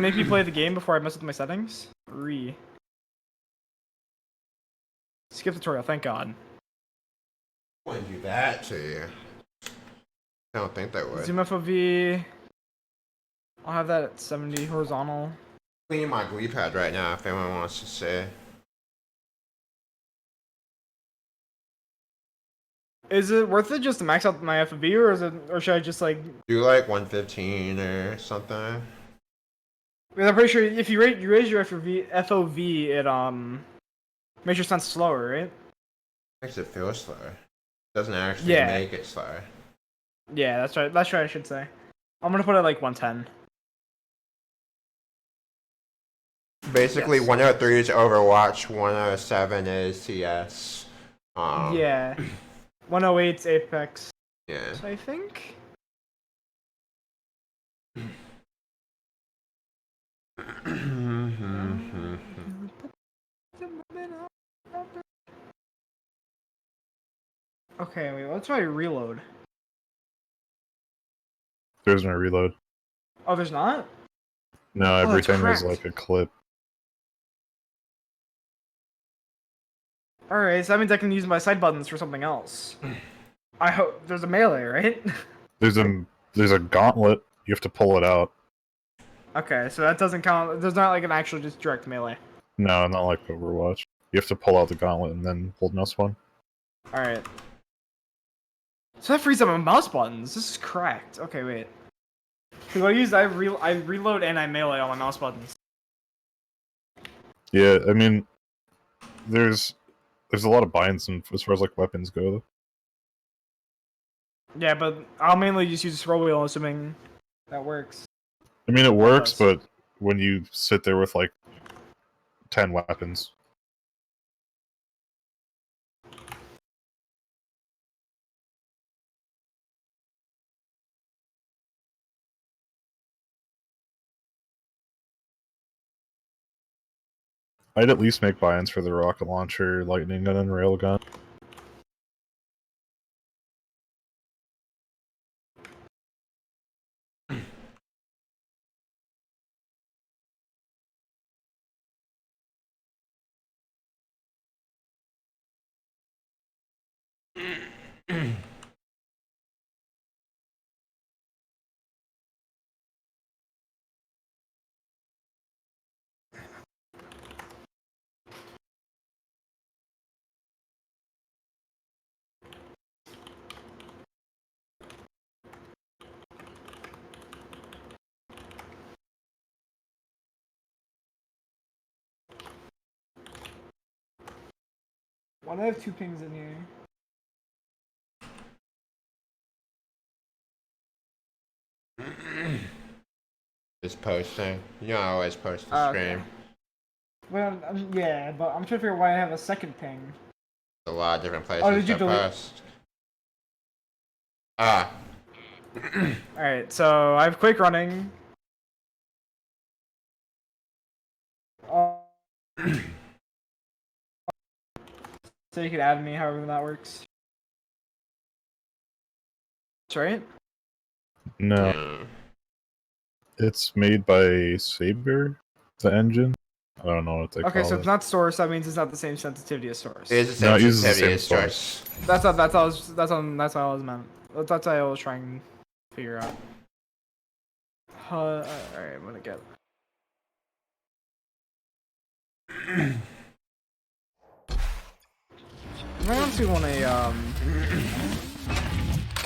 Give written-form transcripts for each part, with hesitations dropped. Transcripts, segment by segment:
make me play the game before I mess with my settings? Skip tutorial, thank God. Wouldn't do that to you. I don't think that would. Zoom FOV. I'll have that at 70 horizontal. Cleaning my Glee pad right now if anyone wants to say. Is it worth it just to max out my FOV, or should I just like do like 115 or something? Because I'm pretty sure if you raise your FOV, it makes your sense slower, right? Makes it feel slower. Doesn't actually make it slower. Yeah, that's right. That's right. I should say. I'm gonna put it like 110. Basically, 103 is Overwatch, 107 is CS. Yeah. 108 is Apex. Yeah. So I think. Okay, wait. Let's try reload. There's no reload. Oh, there's not? No, everything is like a clip. Alright, so that means I can use my side buttons for something else. I hope there's a melee, right? There's a gauntlet. You have to pull it out. Okay, so that doesn't count. There's not like an actual just direct melee. No, not like Overwatch. You have to pull out the gauntlet and then hold mouse button. Alright. So that frees up my mouse buttons. This is cracked. Okay, wait. Because I reload and I melee on my mouse buttons. Yeah, I mean, there's a lot of buy-ins as far as like weapons go. Yeah, but I'll mainly just use scroll wheel, assuming that works. I mean, it works, but when you sit there with like 10 weapons. I'd at least make buy-ins for the rocket launcher, lightning gun, and railgun. Why do I have 2 pings in here? Just posting. You don't always post the stream. Okay. Well, yeah, but I'm trying to figure out why I have a second ping. A lot of different places to post. Alright, so I have Quake running. So you can add me however that works. That's right? No. It's made by Saber, the engine. I don't know what they call it. Okay, so it's not Source, that means it's not the same sensitivity as Source. It is the same sensitivity as Source. That's what I was meant. That's what I was trying to figure out. Alright, I'm gonna get... I might actually want a, I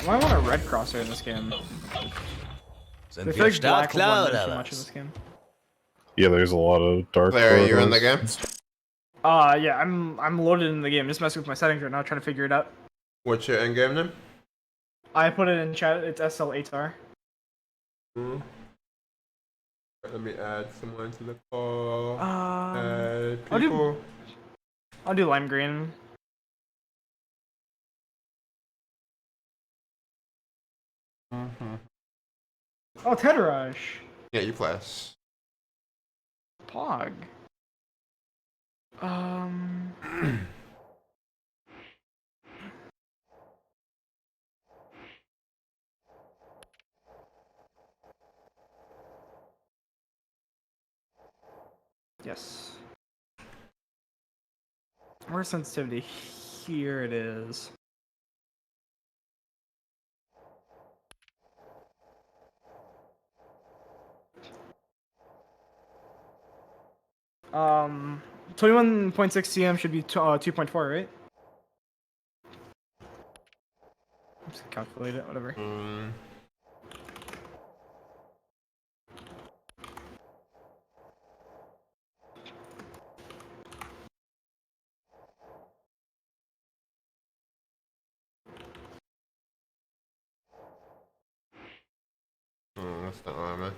might want a red crosshair in this game. Sind wir startklar oder was? Yeah, there's a lot of dark. Claire, are you in the game? Yeah, I'm loaded in the game. Just messing with my settings right now, trying to figure it out. What's your in-game name? I put it in chat. It's SL8R. Let me add someone to the call. I'll do lime green. Oh, Tedrash. Yeah, you plus. Pog. Yes. Where's sensitivity? Here it is. Um, 21.6 cm should be 2.4, right? Just calculate it, whatever. That's the armor.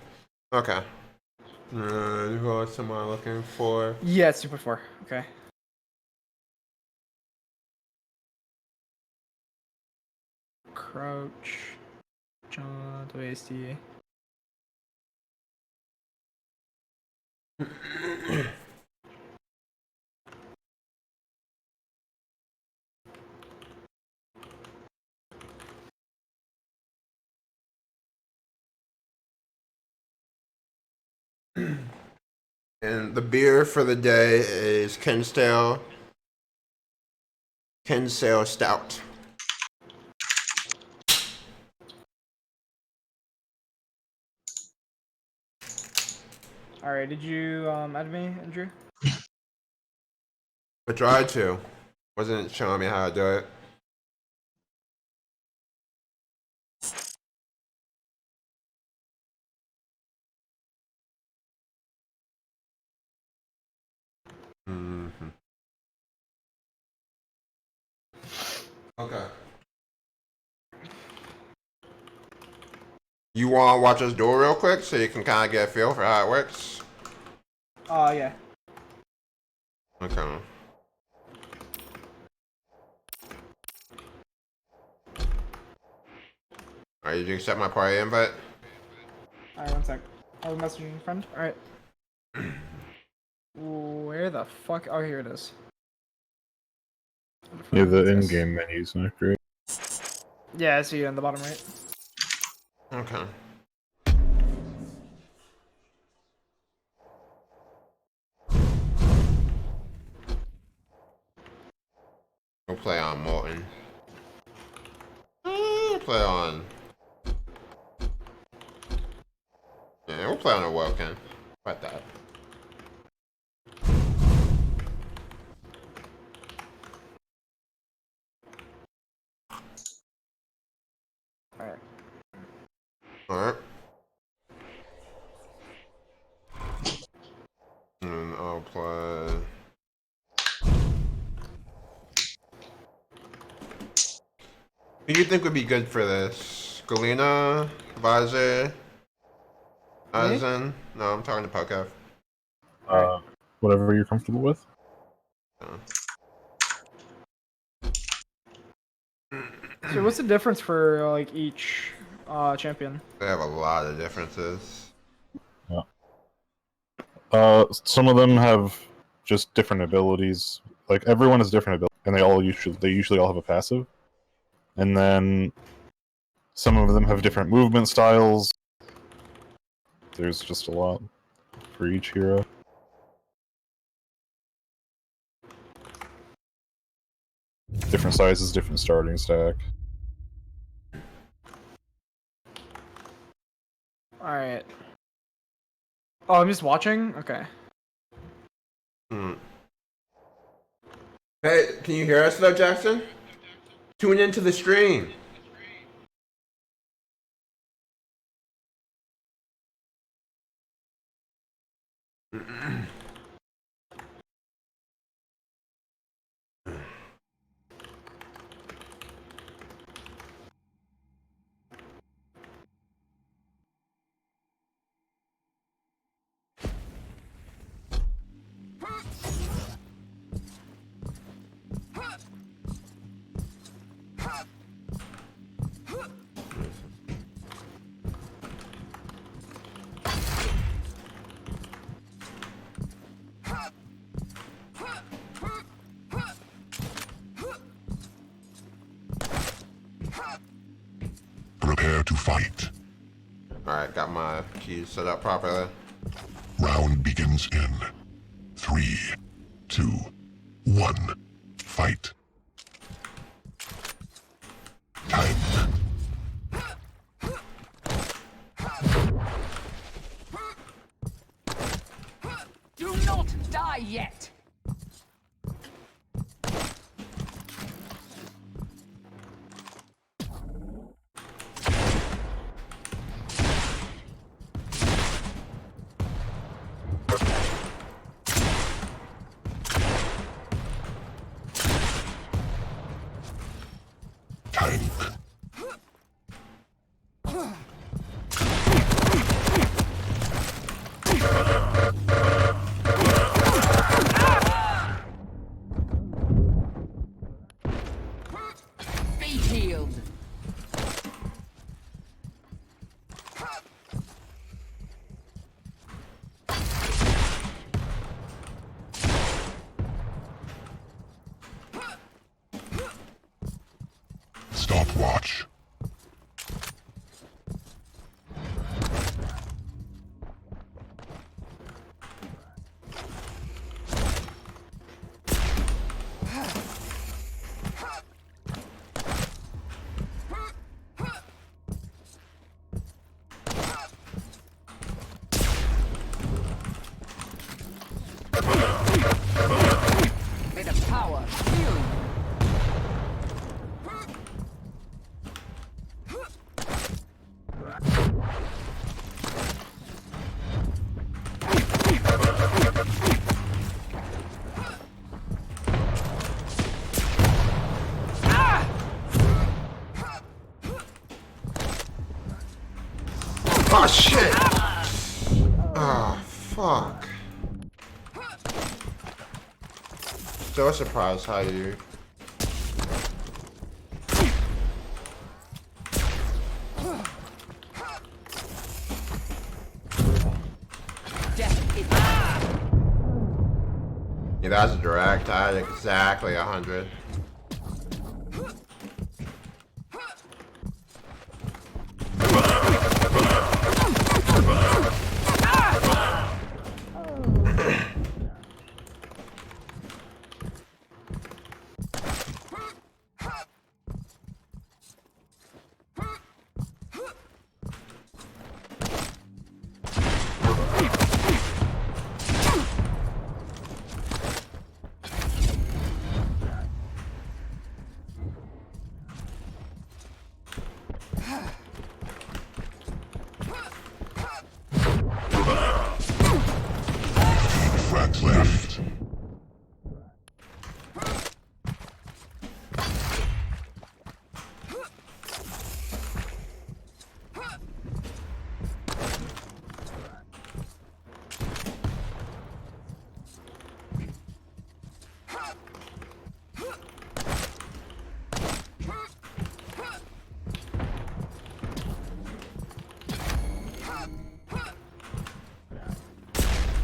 Okay. What am I looking for? Yeah, it's 2.4. Okay. Crouch. John WASD. And the beer for the day is Kinsale Stout. Alright, did you add me, Andrew? I tried to. Wasn't showing me how to do it. Okay. You want to watch us do it real quick so you can kind of get a feel for how it works? Yeah. Okay. Alright, did you accept my party invite? Alright, one sec. I was messaging a friend. Alright. Where the fuck? Oh, here it is. Yeah, the in-game menu's not great. Yeah, I see you in the bottom right. Okay. We'll play on Molten. Play on. Yeah, we'll play on Awoken. About that. Alright. Alright. And I'll play. Who do you think would be good for this? Galena? Visor? Aizen? No, I'm talking to Pokev. Whatever you're comfortable with. So what's the difference for like each champion? They have a lot of differences. Yeah. Some of them have just different abilities. Like everyone has different abilities, and they usually all have a passive. And then some of them have different movement styles. There's just a lot for each hero. Different sizes, different starting stack. Alright. Oh, I'm just watching? Okay. Hey, can you hear us though, Jackson? Tune into the stream. Prepare to fight. Alright, got my keys set up properly. Round begins in 3, 2, 1. Fight. Time. Do not die yet! Time. Be healed! Stopwatch. May the power heal you! Oh shit! Ah, fuck. So surprised how you. Death is Yeah, that's a direct. I had exactly 100. Frags left.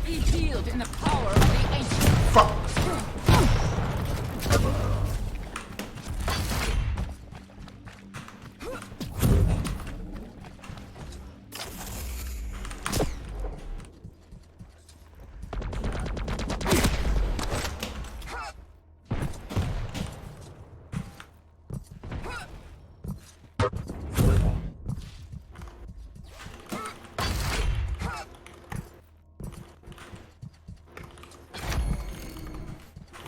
be healed in the power of the ancient. Fuck!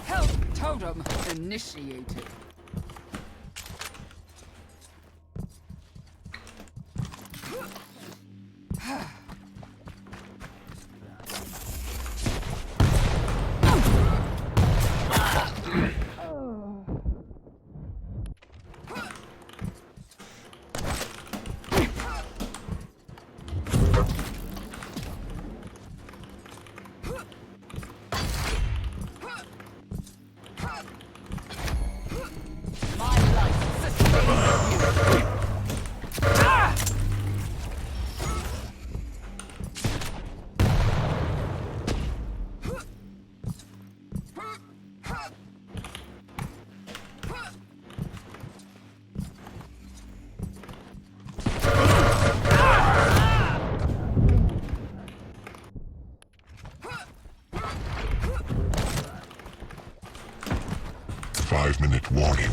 Health totem initiated. 5-minute warning.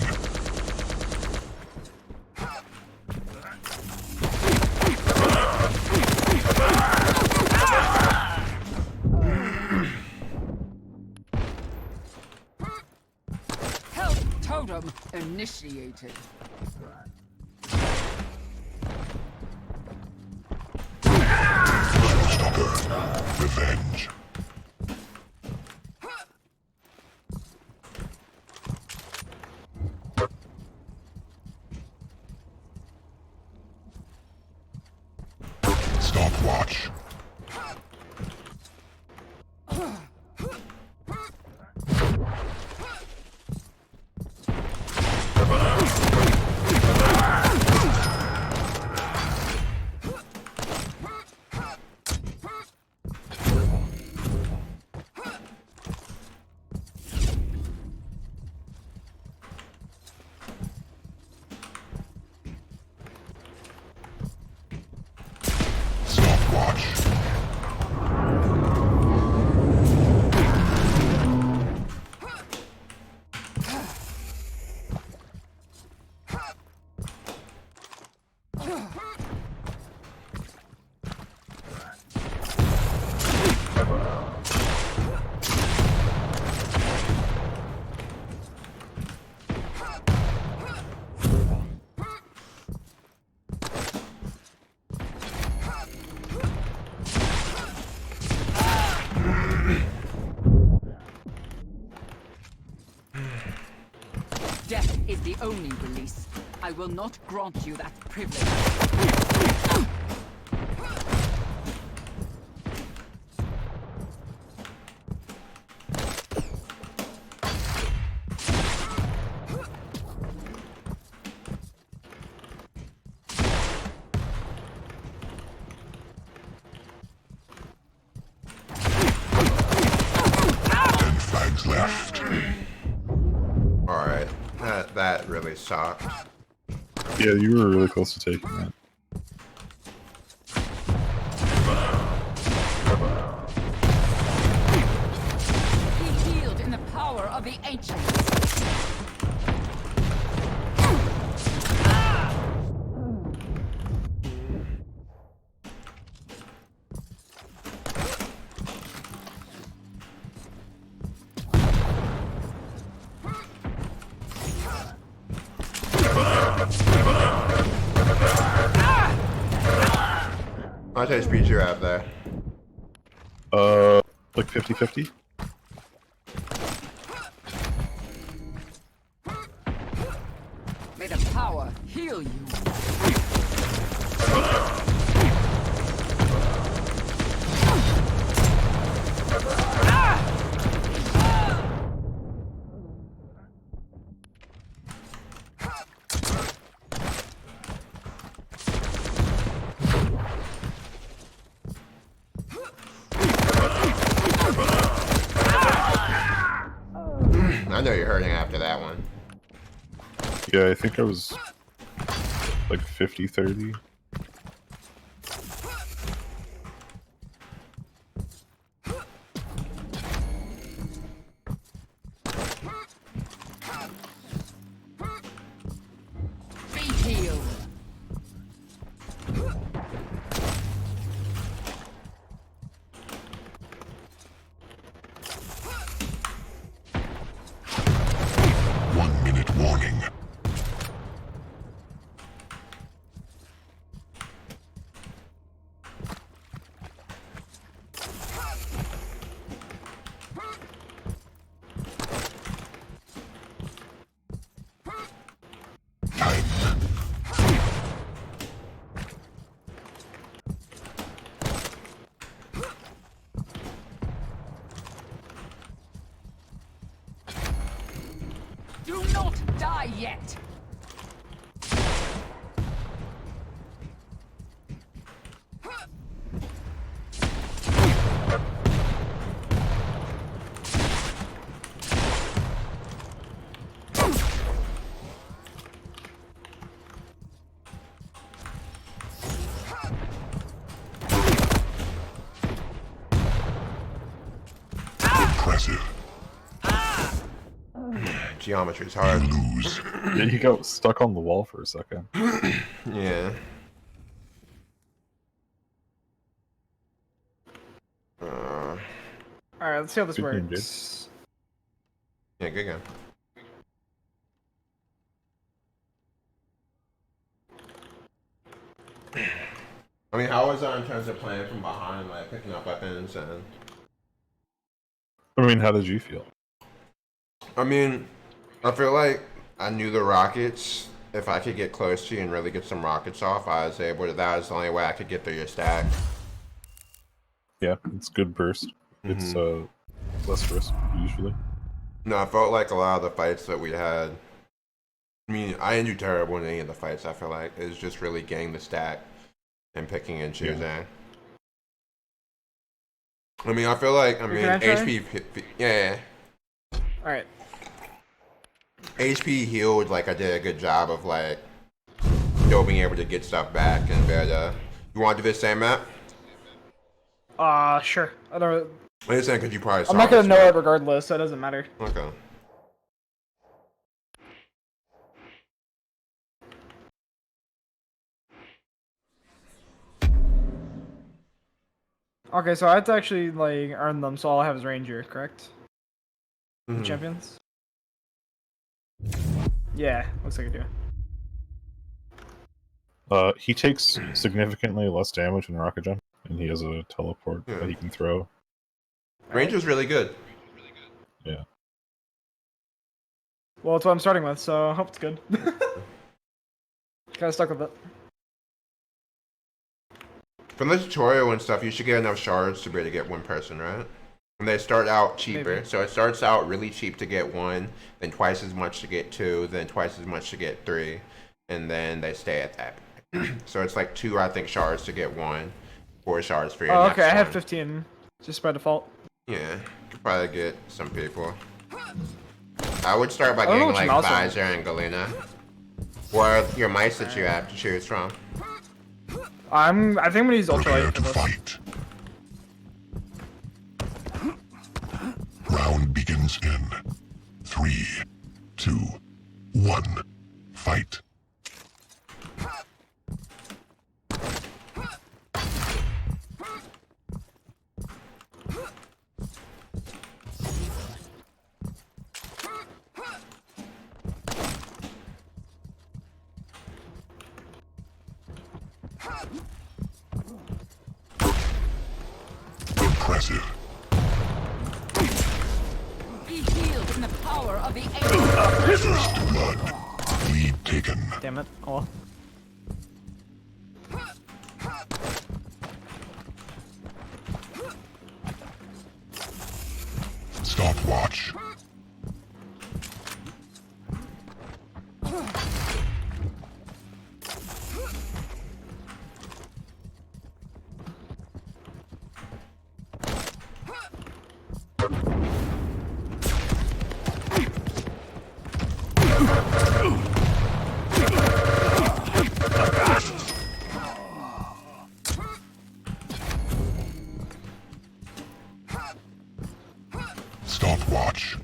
Health totem initiated. Showstopper. Revenge. Stopwatch. Stopwatch. Death is the only release. I will not grant you that privilege. Flags left. Alright. That really sucked. Yeah, you were really close to taking that. Be healed in the power of the ancients. How much HP you have there? Like 50-50? May the power heal you. I know you're hurting after that one. Yeah, I think I was like 50-30. Be healed. Warning. Do not die yet. Impressive. geometry's hard. Lose. Yeah, he got stuck on the wall for a second. Yeah. Alright, let's see how this Good game, works. Yeah, good game. I mean, how was that in terms of playing from behind, like picking up weapons and? I mean, how did you feel? I mean, I feel like I knew the rockets. If I could get close to you and really get some rockets off, I was able to. That was the only way I could get through your stack. Yeah, it's good burst. It's less risk usually. No, I felt like a lot of the fights that we had. I mean, I didn't do terrible in any of the fights. I feel like it was just really getting the stack and picking and choosing. Yeah. I mean, I feel like HP. Yeah. Alright. HP healed. Like I did a good job of like still being able to get stuff back and better. You want to do the same map? Sure. I don't. I'm just saying because you probably saw I'm not gonna this know map. it regardless, so it doesn't matter. Okay. Okay, so I have to actually like earn them, so all I have is Ranger, correct? The champions? Yeah, looks like I do. He takes significantly less damage than Rocket Jump, and he has a teleport that he can throw. Ranger's really good. Yeah. Well, it's what I'm starting with, so I hope it's good. Kinda stuck with it. From the tutorial and stuff, you should get enough shards to be able to get one person, right? And they start out cheaper. Maybe. So it starts out really cheap to get one, then twice as much to get two, then twice as much to get three, and then they stay at that. So it's like 2, I think, shards to get one, 4 shards for your next okay, I have one. 15, just by default. Yeah, you could probably get some people. I would start by I don't know getting which like mouse I'm- Visor and Galena. Or your mice that you have to choose from. I think I'm gonna use Prepare ultralight to for this. fight. Round begins in 3, 2, 1. Fight. Impressive. Be healed in the power of the ancient. First blood. Lead taken. Damn it. Oh. Stopwatch. Stopwatch.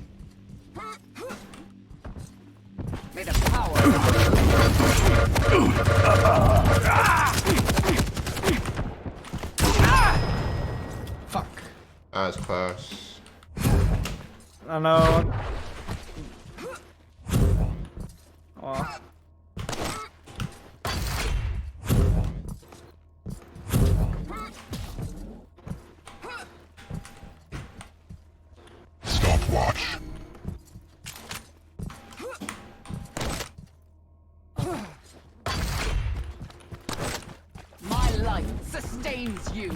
May the power. Fuck. That was close. I don't know. Oh. Stopwatch. My life sustains you.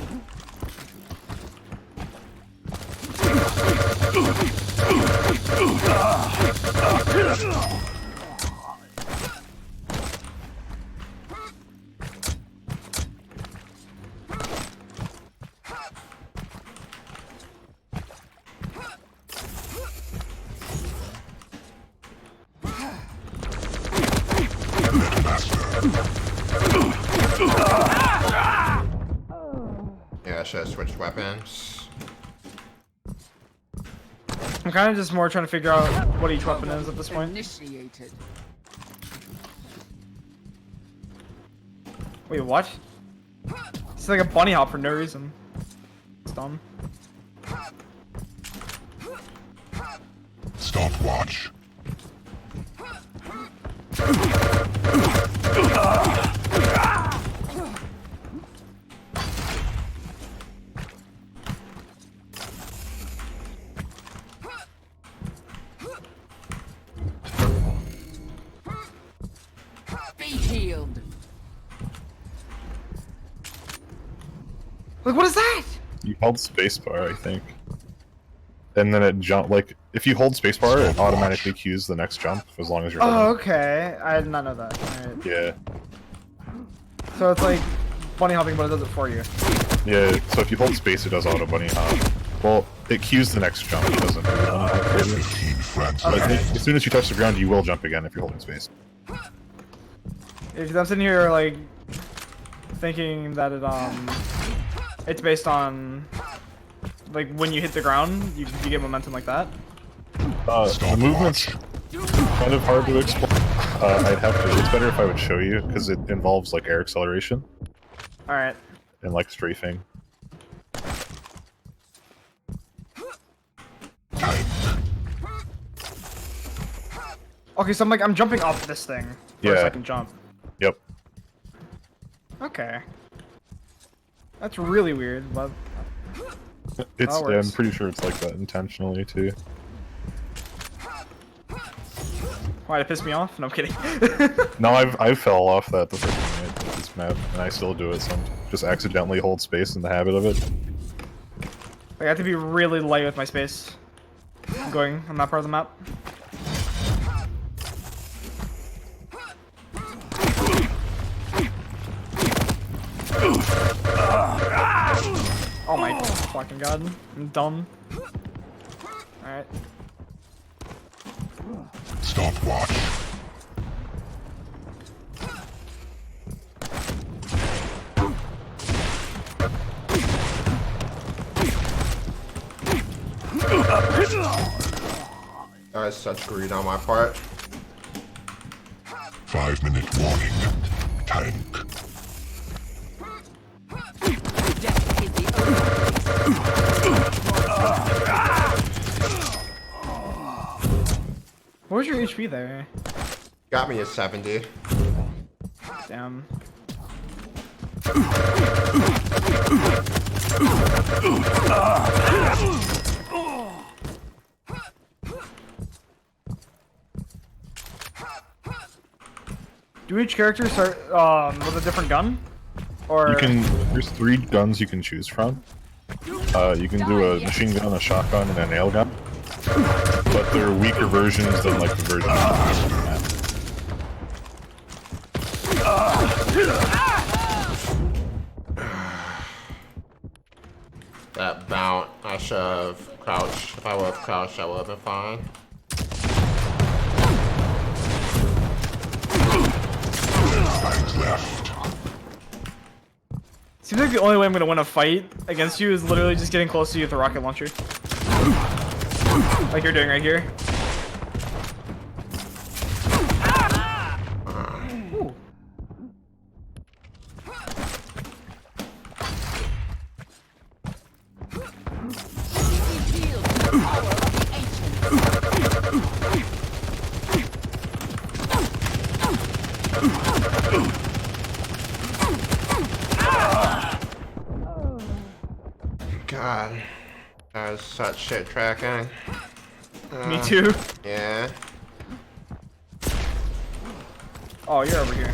Yeah, I should have switched weapons. I'm kind of just more trying to figure out what each weapon is at this point. Initiated. Wait, what? It's like a bunny hop for no reason. It's dumb. Stopwatch. Be healed. Like, what is that? You held spacebar, I think. And then it jump like if you hold spacebar, it automatically cues the next jump as long as you're holding. Oh, okay. I did not know that. Alright. Yeah. So it's like bunny hopping, but it does it for you. Yeah, so if you hold space, it does auto bunny hop. Well, it cues the next jump, it doesn't do the bunny hop for you. 15 friends But left. as soon as you touch the ground, you will jump again if you're holding space. If I'm sitting here like thinking that it's based on like when you hit the ground, you get momentum like that. The movement's kind of hard to explain. I'd have to. It's better if I would show you because it involves like air acceleration All right. and like strafing. Okay, so I'm jumping off this thing for a Yeah. second jump. Yep. Okay. That's really weird, but It's. That I'm works. pretty sure it's like that intentionally too. why it pissed me off? No, I'm kidding. No, I fell off that the first time I played this map, and I still do it. So I'm just accidentally hold space in the habit of it. I have to be really light with my space going on that part of the map. Oh my fucking god. I'm dumb. Alright. Stopwatch. That is such greed on my part. 5-minute warning. Tank. Death is the only. What was your HP there? Got me a 70. Damn. Do each character start with a different gun? Or You can. There's 3 guns you can choose from. You can do a machine gun, a shotgun, and a nail gun. But they're weaker versions than like the version you can use on the map. That bounce, I should have crouched. If I would have crouched, I would have been fine. Friends left. seems like the only way I'm gonna win a fight against you is literally just getting close to you with a rocket launcher. Like you're doing right here. Ooh. Be healed in the power of the ancients. God, that was such shit tracking. Me too. Yeah. Oh, you're over here.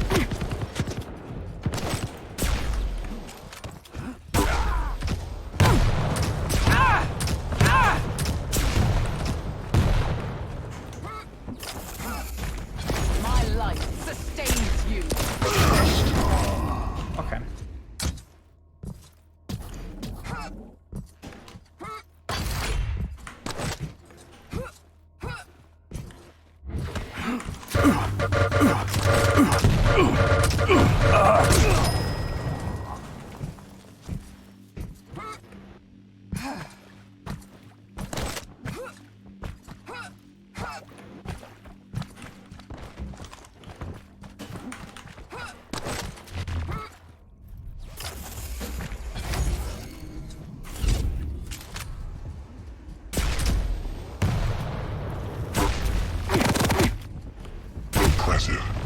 My light sustains you. Okay. Impressive.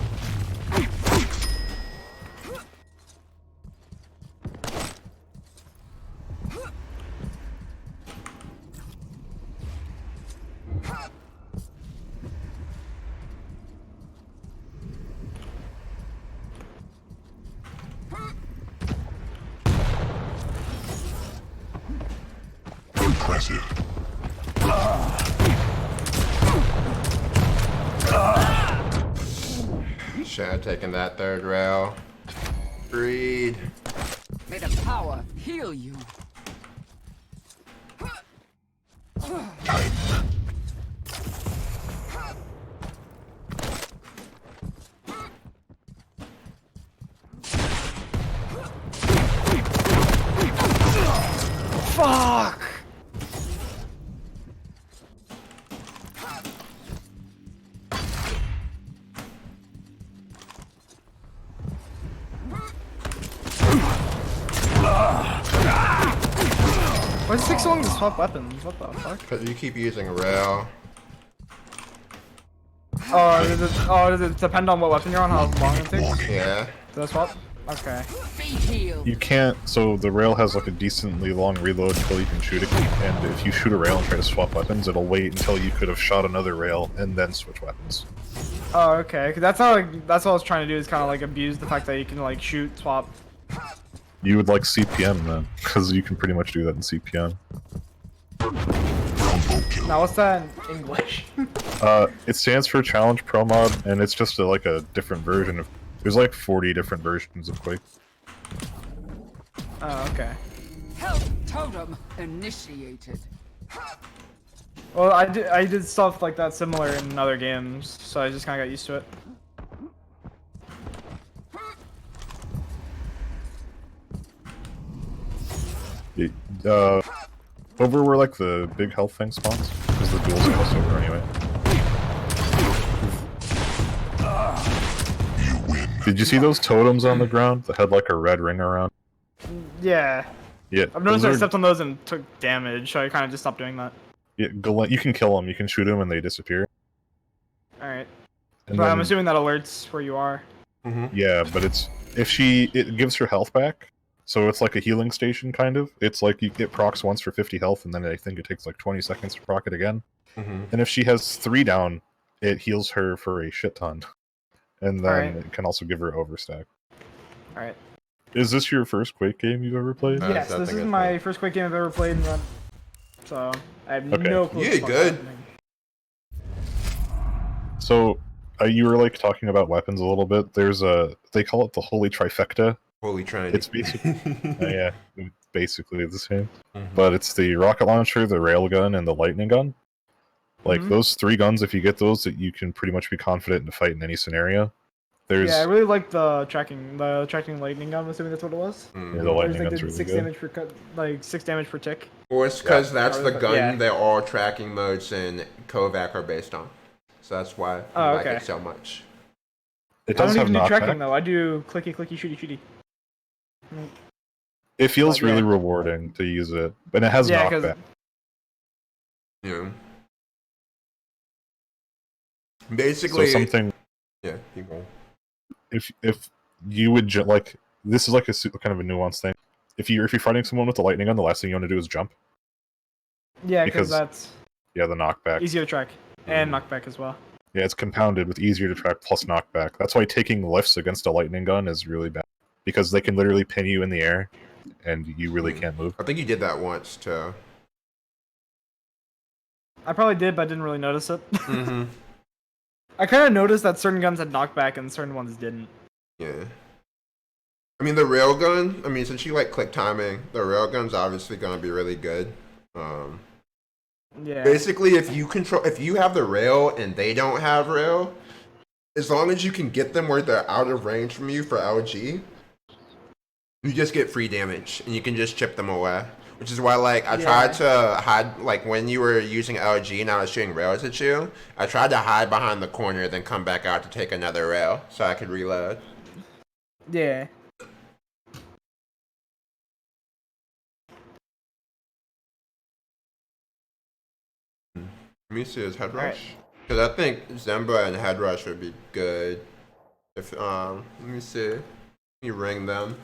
Impressive. Should have taken that third rail. Greed. May the power heal you. Fuck! Why does it take so long to swap weapons? What the fuck? Because you keep using rail. Does it depend on what weapon you're on, how long it takes? Yeah. Does it swap? Okay. Be healed. You can't. So the rail has like a decently long reload until you can shoot it, and if you shoot a rail and try to swap weapons, it'll wait until you could have shot another rail and then switch weapons. Oh, okay. 'Cause that's what I was trying to do, is kind of like abuse the fact that you can like shoot, swap. You would like CPM then, because you can pretty much do that in CPM. Now what's that in English? It stands for Challenge Pro Mod, and it's just like a different version of. There's like 40 different versions of Quake. Oh, okay. Health totem initiated. Well, I did stuff like that similar in other games, so I just kind of got used to it. Over where like the big health thing spawns, because the duel's almost over anyway. Did you see those totems on the ground that had like a red ring around? Yeah. Yeah, I've noticed I those are- stepped on those and took damage, so I kind of just stopped doing that. Yeah, you can kill them. You can shoot them and they disappear. Alright. And But I'm then- assuming that alerts where you are. Yeah, but it gives her health back, so it's like a healing station kind of. It's like you get procs once for 50 health, and then I think it takes like 20 seconds to proc it again. And if she has 3 down, it heals her for a shit ton, and then Alright. it can also give her overstack. Alright. Is this your first Quake game you've ever played? Yes, I this think is it's my fine. first Quake game I've ever played, and so I have Okay. no clue. You what did the fuck's good. happening. So you were like talking about weapons a little bit. They call it the Holy Trifecta. Holy Trinity. It's basically yeah, basically the same. But it's the rocket launcher, the railgun, and the lightning gun. Like those 3 guns, if you get those, that you can pretty much be confident to fight in any scenario. There's Yeah, I really like the tracking lightning gun. I'm assuming that's what it was. yeah, the There's lightning like gun's the really 6 good. damage per cut, like 6 damage per tick. Well, it's because Yeah. that's the gun Yeah. that all tracking modes in Kovac are based on. So that's why I like okay. it so much. It I does don't have even do knockback. tracking though. I do clicky, clicky, shooty, shooty. It feels But, yeah. really rewarding to use it, but it has Yeah, 'cause knockback. Yeah. So Basically, something yeah, keep going. if you would like this is like a kind of a nuanced thing. If you're fighting someone with a lightning gun, the last thing you want to do is jump. yeah, because- because that's Yeah, the knockback. easier to track and knockback as well. Yeah, it's compounded with easier to track plus knockback. That's why taking lifts against a lightning gun is really bad, because they can literally pin you in the air, and you really can't move. I think you did that once too. I probably did, but I didn't really notice it. Mm-hmm. I kind of noticed that certain guns had knockback and certain ones didn't. Yeah. I mean, the railgun. I mean, since you like click timing, the railgun's obviously gonna be really good. Yeah. Basically, if you have the rail and they don't have rail, as long as you can get them where they're out of range from you for LG, you just get free damage and you can just chip them away. Which is why, like, I tried to hide, like, when you were using LG and I was shooting rails at you, I tried to hide behind the corner, then come back out to take another rail so I could reload. Yeah. Let me see his head Alright. rush. Because I think Zembra and Head Rush would be good. If let me see. Let me ring them.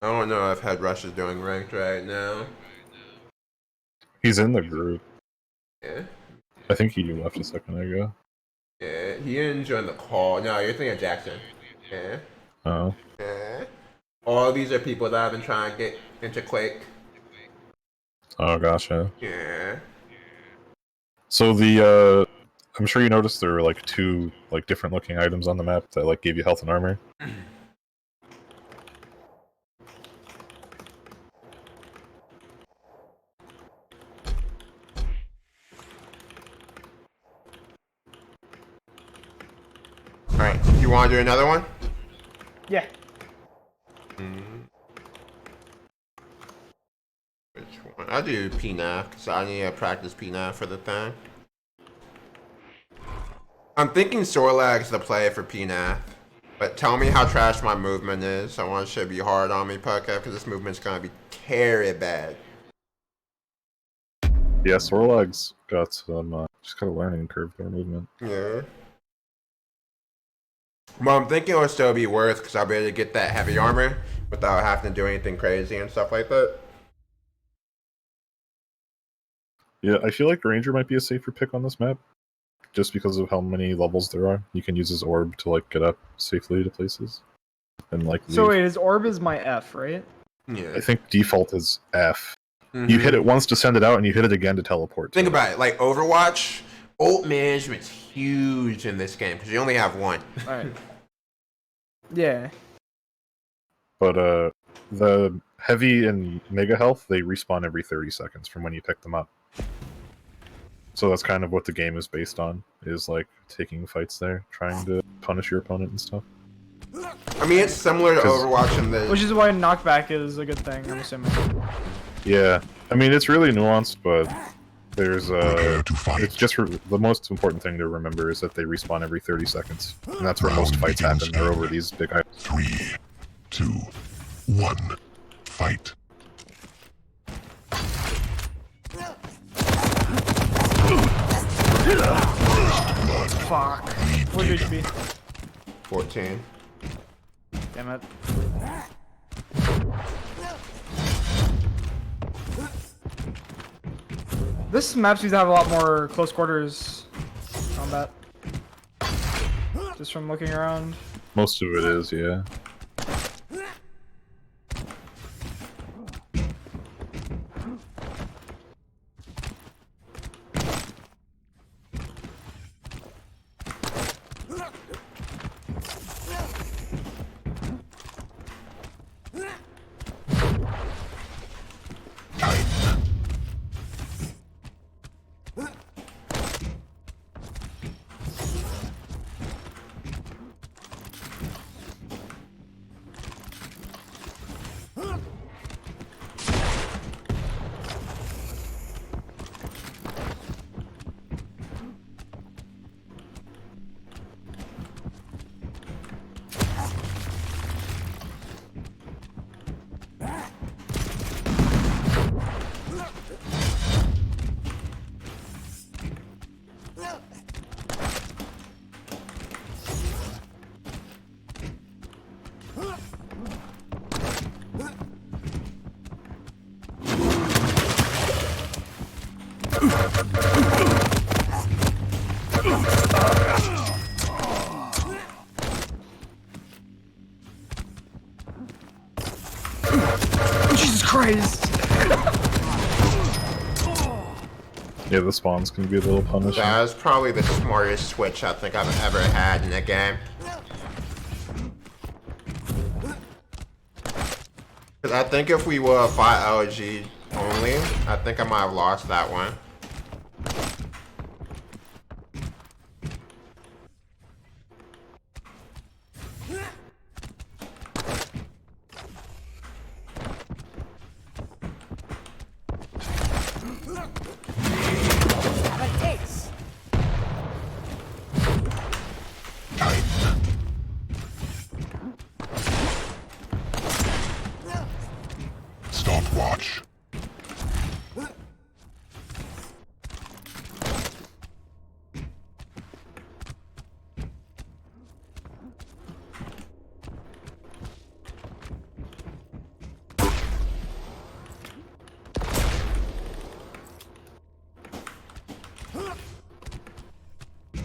I don't know if Head Rush is doing ranked right now. He's in the group. Yeah. I think he left a second ago. Yeah, he didn't join the call. No, you're thinking of Jackson. Yeah. Oh. Yeah. All these are people that have been trying to get into Quake. Oh, gotcha. Yeah. So the I'm sure you noticed there were like two like different looking items on the map that like gave you health and armor. Alright, you want to do another one? Yeah. Which one? I'll do PNAF, because I need to practice PNAF for the thing. I'm thinking Sorlag's the play for PNAF. But tell me how trash my movement is. I want it to be hard on me, Pucka, because this movement's going to be very bad. Yeah, Sorlag's got some just got a learning curve for movement. Yeah. Well, I'm thinking it'll still be worth because I'll be able to get that heavy armor without having to do anything crazy and stuff like that. Yeah, I feel like Ranger might be a safer pick on this map, just because of how many levels there are. You can use his orb to like get up safely to places, and like. So leave. wait, his orb is my F, right? Yeah. I think default is F. You hit it once to send it out, and you hit it again to teleport. Think about it, like Overwatch, ult management's huge in this game because you only have one. Alright. Yeah. But the heavy and mega health, they respawn every 30 seconds from when you pick them up. So that's kind of what the game is based on, is like taking fights there, trying to punish your opponent and stuff. I mean, it's similar to Overwatch in the. Which is why knockback is a good thing, I'm assuming. Yeah, I mean, it's really nuanced, but there's Prepare to fight. it's just the most important thing to remember is that they respawn every 30 seconds, and that's where most Round fights begins happen. They're in over these big items. 3, 2, 1. Fight. Fuck. What did it be? 14. Damn it. This map seems to have a lot more close quarters combat. Just from looking around. Most of it is, yeah. Jesus Christ! Yeah, the spawns can be a little punishing. That was probably the smartest switch I think I've ever had in a game. Because I think if we would have fought LG only, I think I might have lost that one. Stopwatch.